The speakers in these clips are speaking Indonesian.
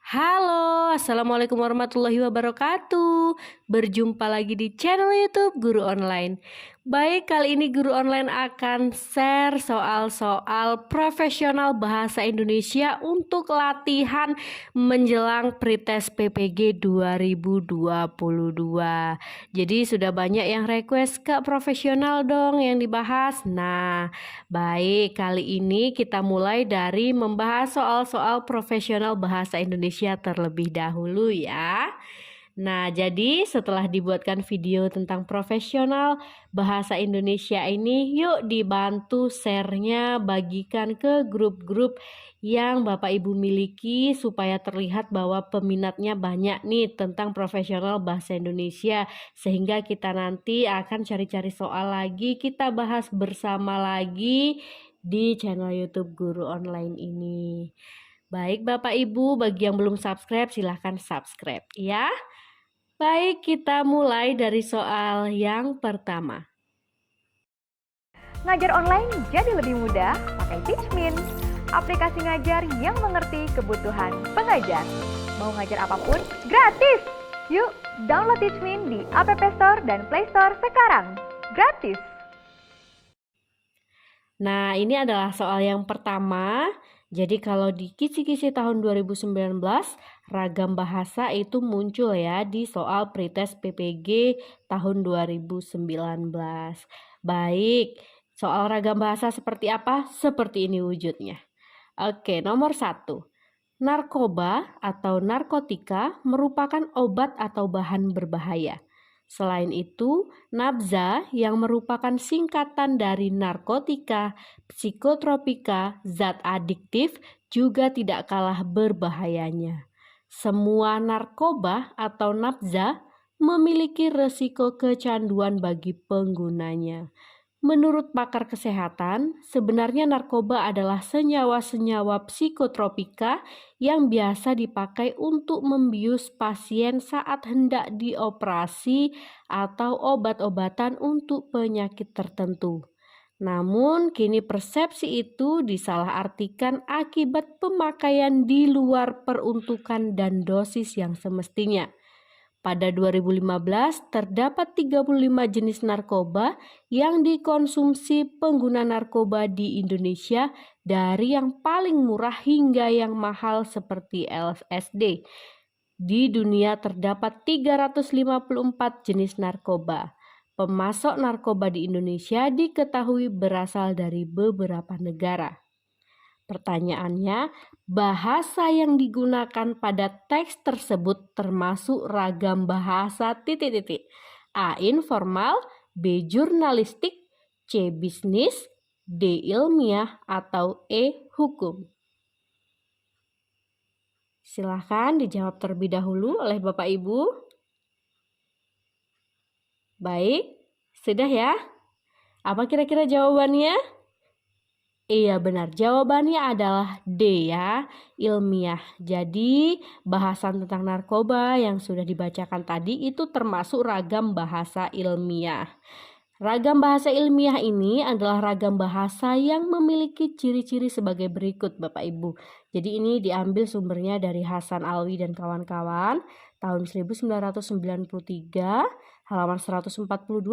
Halo, Assalamualaikum warahmatullahi wabarakatuh. Berjumpa lagi di channel YouTube Guru Online. Baik, kali ini Guru Online akan share soal-soal profesional bahasa Indonesia untuk latihan menjelang pretest PPG 2022. Jadi sudah banyak yang request ke profesional dong yang dibahas. Nah, baik, kali ini kita mulai dari membahas soal-soal profesional bahasa Indonesia terlebih dahulu ya. Nah, jadi setelah dibuatkan video tentang profesional bahasa Indonesia ini, yuk dibantu share-nya, bagikan ke grup-grup yang Bapak Ibu miliki supaya terlihat bahwa peminatnya banyak nih tentang profesional bahasa Indonesia. Sehingga kita nanti akan cari-cari soal lagi, kita bahas bersama lagi di channel YouTube Guru Online ini. Baik Bapak Ibu, bagi yang belum subscribe silahkan subscribe ya. Baik, kita mulai dari soal yang pertama. Ngajar online jadi lebih mudah pakai Teachmin, aplikasi ngajar yang mengerti kebutuhan pengajar. Mau ngajar apapun, gratis! Yuk, download Teachmin di App Store dan Play Store sekarang. Gratis! Nah, ini adalah soal yang pertama. Jadi kalau di kisi-kisi tahun 2019, ragam bahasa itu muncul ya di soal pretest PPG tahun 2019. Baik, soal ragam bahasa seperti apa? Seperti ini wujudnya. Oke, nomor 1. Narkoba atau narkotika merupakan obat atau bahan berbahaya. Selain itu, nabza yang merupakan singkatan dari narkotika, psikotropika, zat adiktif juga tidak kalah berbahayanya. Semua narkoba atau nabza memiliki resiko kecanduan bagi penggunanya. Menurut pakar kesehatan, sebenarnya narkoba adalah senyawa-senyawa psikotropika yang biasa dipakai untuk membius pasien saat hendak dioperasi atau obat-obatan untuk penyakit tertentu. Namun, kini persepsi itu disalahartikan akibat pemakaian di luar peruntukan dan dosis yang semestinya. Pada 2015, terdapat 35 jenis narkoba yang dikonsumsi pengguna narkoba di Indonesia dari yang paling murah hingga yang mahal seperti LSD. Di dunia terdapat 354 jenis narkoba. Pemasok narkoba di Indonesia diketahui berasal dari beberapa negara. Pertanyaannya, bahasa yang digunakan pada teks tersebut termasuk ragam bahasa titik-titik. A. Informal, B. Jurnalistik, C. Bisnis, D. Ilmiah, atau E. Hukum. Silahkan dijawab terlebih dahulu oleh Bapak Ibu. Baik, sudah ya? Apa kira-kira jawabannya? Iya benar, jawabannya adalah D ya, ilmiah. Jadi bahasan tentang narkoba yang sudah dibacakan tadi itu termasuk ragam bahasa ilmiah. Ragam bahasa ilmiah ini adalah ragam bahasa yang memiliki ciri-ciri sebagai berikut Bapak Ibu. Jadi ini diambil sumbernya dari Hasan Alwi dan kawan-kawan tahun 1993. Halaman 142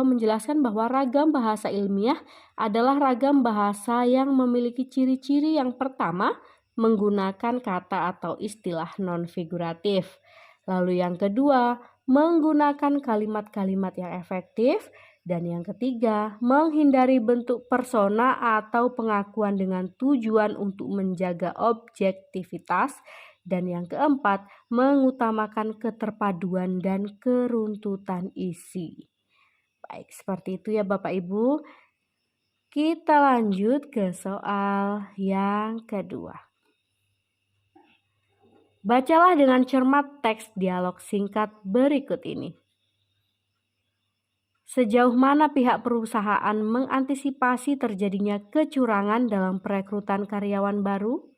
menjelaskan bahwa ragam bahasa ilmiah adalah ragam bahasa yang memiliki ciri-ciri yang pertama menggunakan kata atau istilah non-figuratif. Lalu yang kedua, menggunakan kalimat-kalimat yang efektif. Dan yang ketiga, menghindari bentuk persona atau pengakuan dengan tujuan untuk menjaga objektivitas. Dan yang keempat, mengutamakan keterpaduan dan keruntutan isi. Baik, seperti itu ya Bapak Ibu. Kita lanjut ke soal yang kedua. Bacalah dengan cermat teks dialog singkat berikut ini. Sejauh mana pihak perusahaan mengantisipasi terjadinya kecurangan dalam perekrutan karyawan baru?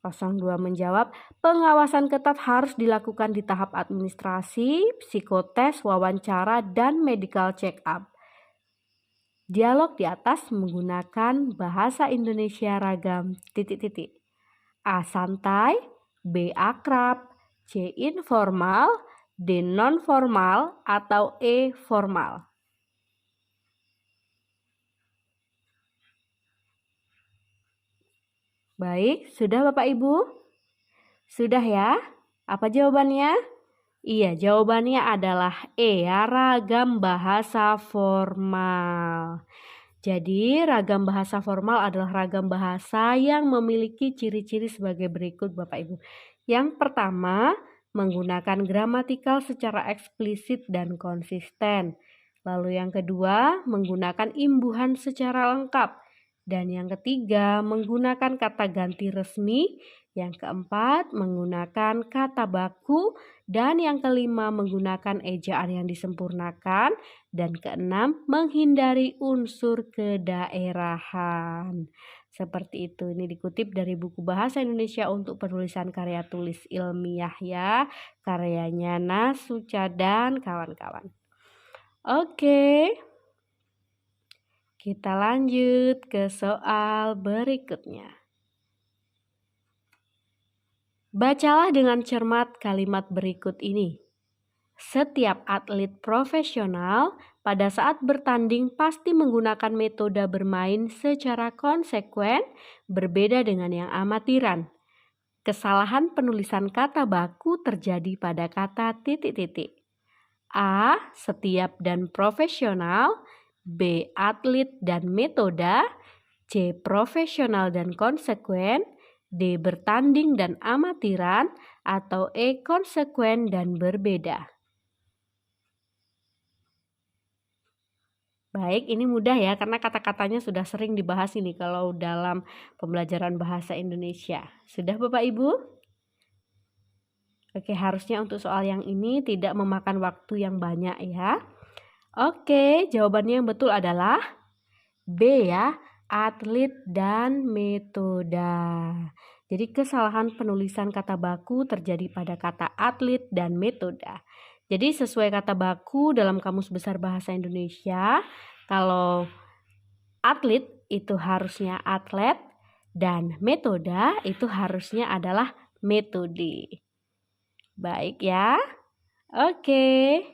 02 menjawab, pengawasan ketat harus dilakukan di tahap administrasi, psikotes, wawancara, dan medical check-up. Dialog di atas menggunakan bahasa Indonesia ragam titik-titik. A. Santai, B. Akrab, C. Informal, D. Non-formal, atau E. Formal. Baik, sudah Bapak Ibu? Sudah ya? Apa jawabannya? Iya, jawabannya adalah E ya, ragam bahasa formal. Jadi, ragam bahasa formal adalah ragam bahasa yang memiliki ciri-ciri sebagai berikut Bapak Ibu. Yang pertama, menggunakan gramatikal secara eksplisit dan konsisten. Lalu yang kedua, menggunakan imbuhan secara lengkap. Dan yang ketiga, menggunakan kata ganti resmi. Yang keempat, menggunakan kata baku. Dan yang kelima, menggunakan ejaan yang disempurnakan. Dan keenam, menghindari unsur kedaerahan. Seperti itu. Ini dikutip dari buku Bahasa Indonesia untuk penulisan karya tulis ilmiah ya. Karyanya Nasuca dan kawan-kawan. Oke. Kita lanjut ke soal berikutnya. Bacalah dengan cermat kalimat berikut ini. Setiap atlet profesional pada saat bertanding pasti menggunakan metode bermain secara konsekuen, berbeda dengan yang amatiran. Kesalahan penulisan kata baku terjadi pada kata titik-titik. A. Setiap dan profesional. B. Atlet dan metode. C. Profesional dan konsekuen. D. Bertanding dan amatiran. Atau E. Konsekuen dan berbeda. Baik, ini mudah ya karena kata-katanya sudah sering dibahas ini kalau dalam pembelajaran bahasa Indonesia. Sudah Bapak Ibu? Oke, harusnya untuk soal yang ini tidak memakan waktu yang banyak ya. Oke, jawabannya yang betul adalah B ya, atlet dan metode. Jadi kesalahan penulisan kata baku terjadi pada kata atlet dan metode. Jadi sesuai kata baku dalam Kamus Besar Bahasa Indonesia, kalau atlet itu harusnya atlet dan metode itu harusnya adalah metode. Baik ya. Oke.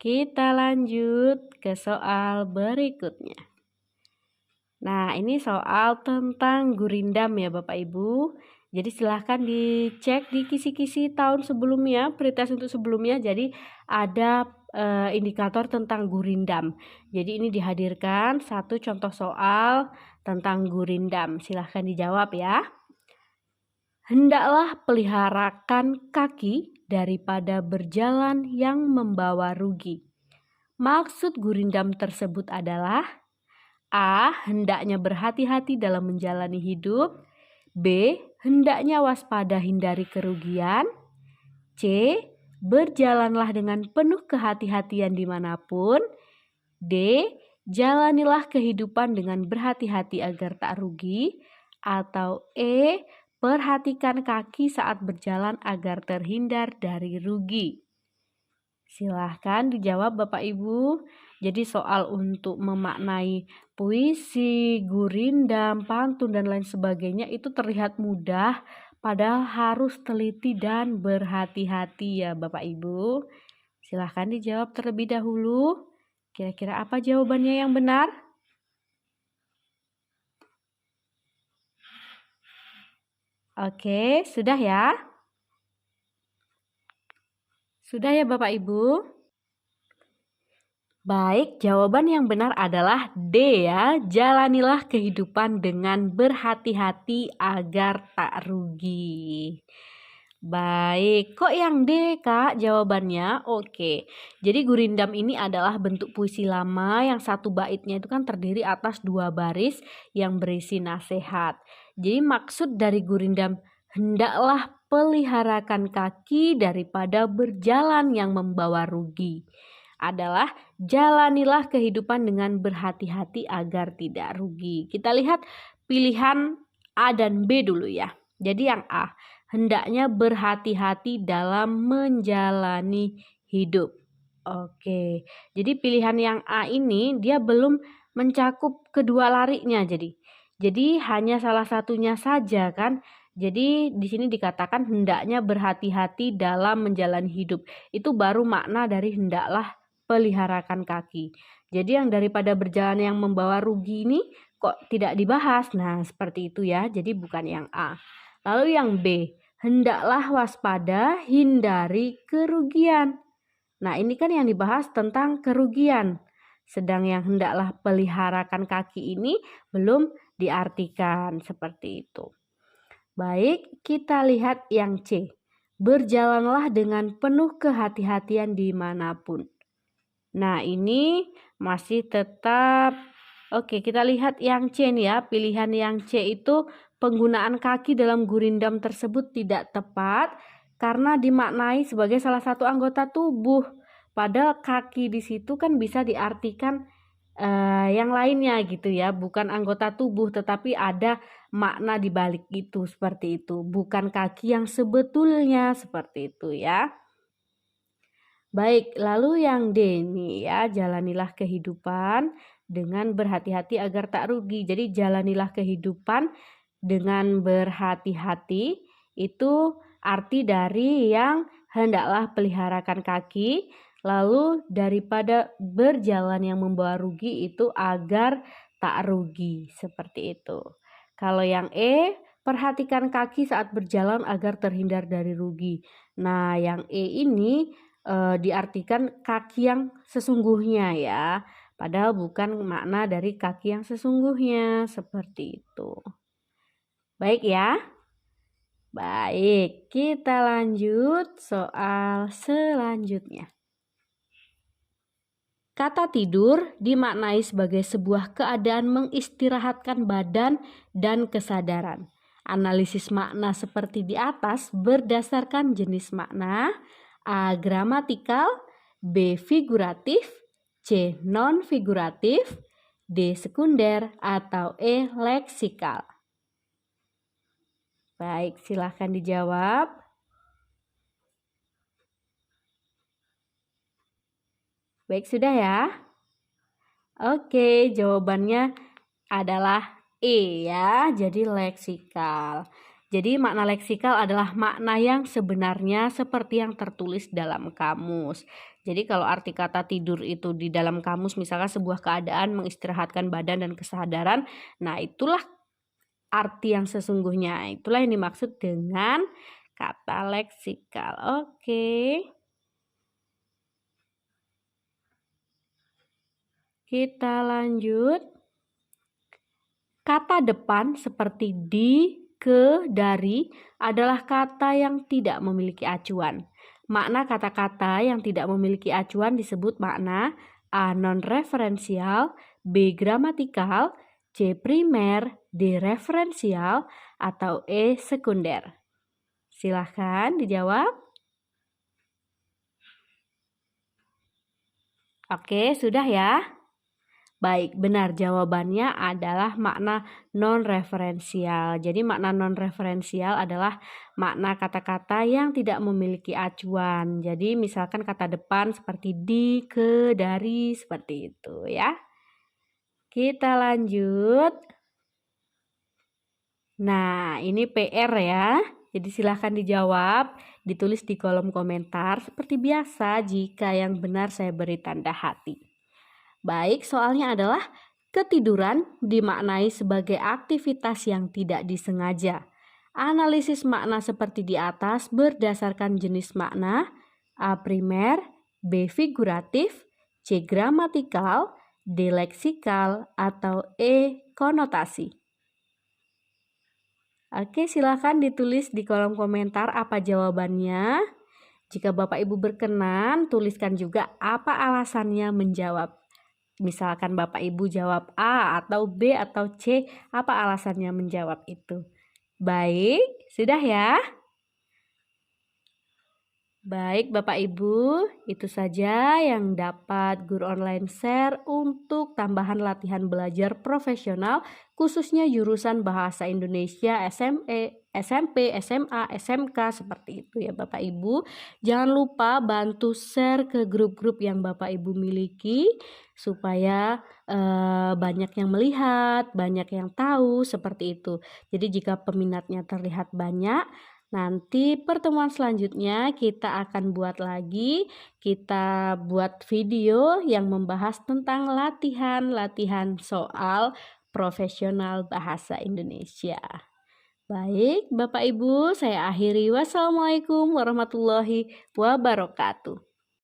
Kita lanjut ke soal berikutnya. Nah, ini soal tentang gurindam ya Bapak Ibu. Jadi silahkan dicek di kisi-kisi tahun sebelumnya, pretest untuk sebelumnya. Jadi ada indikator tentang gurindam. Jadi ini dihadirkan satu contoh soal tentang gurindam. Silahkan dijawab ya. Hendaklah peliharakan kaki daripada berjalan yang membawa rugi. Maksud gurindam tersebut adalah A. Hendaknya berhati-hati dalam menjalani hidup. B. Hendaknya waspada hindari kerugian. C. Berjalanlah dengan penuh kehati-hatian dimanapun. D. Jalanilah kehidupan dengan berhati-hati agar tak rugi. Atau E. Perhatikan kaki saat berjalan agar terhindar dari rugi. Silahkan dijawab Bapak Ibu. Jadi soal untuk memaknai puisi, gurindam, pantun dan lain sebagainya itu terlihat mudah. Padahal harus teliti dan berhati-hati ya Bapak Ibu. Silahkan dijawab terlebih dahulu. Kira-kira apa jawabannya yang benar? Oke, sudah ya? Sudah ya Bapak Ibu? Baik, jawaban yang benar adalah D ya. Jalanilah kehidupan dengan berhati-hati agar tak rugi. Baik, kok yang D Kak jawabannya? Oke, jadi gurindam ini adalah bentuk puisi lama yang satu baitnya itu kan terdiri atas 2 baris yang berisi nasihat. Jadi maksud dari gurindam, hendaklah peliharakan kaki daripada berjalan yang membawa rugi. Adalah jalanilah kehidupan dengan berhati-hati agar tidak rugi. Kita lihat pilihan A dan B dulu ya. Jadi yang A, hendaknya berhati-hati dalam menjalani hidup. Oke, jadi pilihan yang A ini dia belum mencakup kedua larinya jadi hanya salah satunya saja kan. Jadi di sini dikatakan hendaknya berhati-hati dalam menjalani hidup. Itu baru makna dari hendaklah peliharakan kaki. Jadi yang daripada berjalan yang membawa rugi ini kok tidak dibahas. Nah, seperti itu ya. Jadi bukan yang A. Lalu yang B, hendaklah waspada, hindari kerugian. Nah, ini kan yang dibahas tentang kerugian. Sedang yang hendaklah peliharakan kaki ini belum diartikan seperti itu. Baik, kita lihat yang C. Berjalanlah dengan penuh kehati-hatian dimanapun. Nah, ini masih tetap. Oke, kita lihat yang C nih ya. Pilihan yang C itu penggunaan kaki dalam gurindam tersebut tidak tepat karena dimaknai sebagai salah satu anggota tubuh. Padahal kaki di situ kan bisa diartikan yang lainnya gitu ya, bukan anggota tubuh tetapi ada makna di balik itu seperti itu, bukan kaki yang sebetulnya seperti itu ya. Baik, lalu yang D nih ya, jalanilah kehidupan dengan berhati-hati agar tak rugi. Jadi jalanilah kehidupan dengan berhati-hati itu arti dari yang hendaklah peliharakan kaki. Lalu daripada berjalan yang membawa rugi itu agar tak rugi seperti itu. Kalau yang E, perhatikan kaki saat berjalan agar terhindar dari rugi. Nah, yang E ini diartikan kaki yang sesungguhnya ya. Padahal bukan makna dari kaki yang sesungguhnya seperti itu. Baik ya. Baik, kita lanjut soal selanjutnya. Kata tidur dimaknai sebagai sebuah keadaan mengistirahatkan badan dan kesadaran. Analisis makna seperti di atas berdasarkan jenis makna: A. Gramatikal, B. Figuratif, C. Non-figuratif, D. Sekunder, atau E. Leksikal. Baik, silahkan dijawab. Baik, sudah ya? Oke, jawabannya adalah E ya, jadi leksikal. Jadi makna leksikal adalah makna yang sebenarnya seperti yang tertulis dalam kamus. Jadi kalau arti kata tidur itu di dalam kamus misalkan sebuah keadaan mengistirahatkan badan dan kesadaran, nah itulah arti yang sesungguhnya. Itulah yang dimaksud dengan kata leksikal. Oke. Kita lanjut. Kata depan seperti di, ke, dari adalah kata yang tidak memiliki acuan. Makna kata-kata yang tidak memiliki acuan disebut makna A. Non-referensial, B. Gramatikal, C. Primer, D. Referensial, atau E. Sekunder. Silahkan dijawab. Oke, sudah ya? Baik, benar jawabannya adalah makna non-referensial. Jadi makna non-referensial adalah makna kata-kata yang tidak memiliki acuan. Jadi misalkan kata depan seperti di, ke, dari, seperti itu ya. Kita lanjut. Nah, ini PR ya. Jadi silahkan dijawab, ditulis di kolom komentar seperti biasa. Jika yang benar saya beri tanda hati. Baik, soalnya adalah ketiduran dimaknai sebagai aktivitas yang tidak disengaja. Analisis makna seperti di atas berdasarkan jenis makna: A. Primer, B. Figuratif, C. Gramatikal, D. Leksikal, atau E. Konotasi. Oke, silakan ditulis di kolom komentar apa jawabannya. Jika Bapak Ibu berkenan, tuliskan juga apa alasannya menjawab. Misalkan Bapak Ibu jawab A atau B atau C, apa alasannya menjawab itu? Baik, sudah ya? Baik Bapak Ibu, itu saja yang dapat guru online share untuk tambahan latihan belajar profesional khususnya jurusan Bahasa Indonesia SME, SMP, SMA, SMK seperti itu ya Bapak Ibu. Jangan lupa bantu share ke grup-grup yang Bapak Ibu miliki supaya banyak yang melihat, banyak yang tahu seperti itu. Jadi jika peminatnya terlihat banyak, nanti pertemuan selanjutnya kita akan buat lagi, kita buat video yang membahas tentang latihan-latihan soal profesional bahasa Indonesia. Baik, Bapak Ibu, saya akhiri. Wassalamualaikum warahmatullahi wabarakatuh.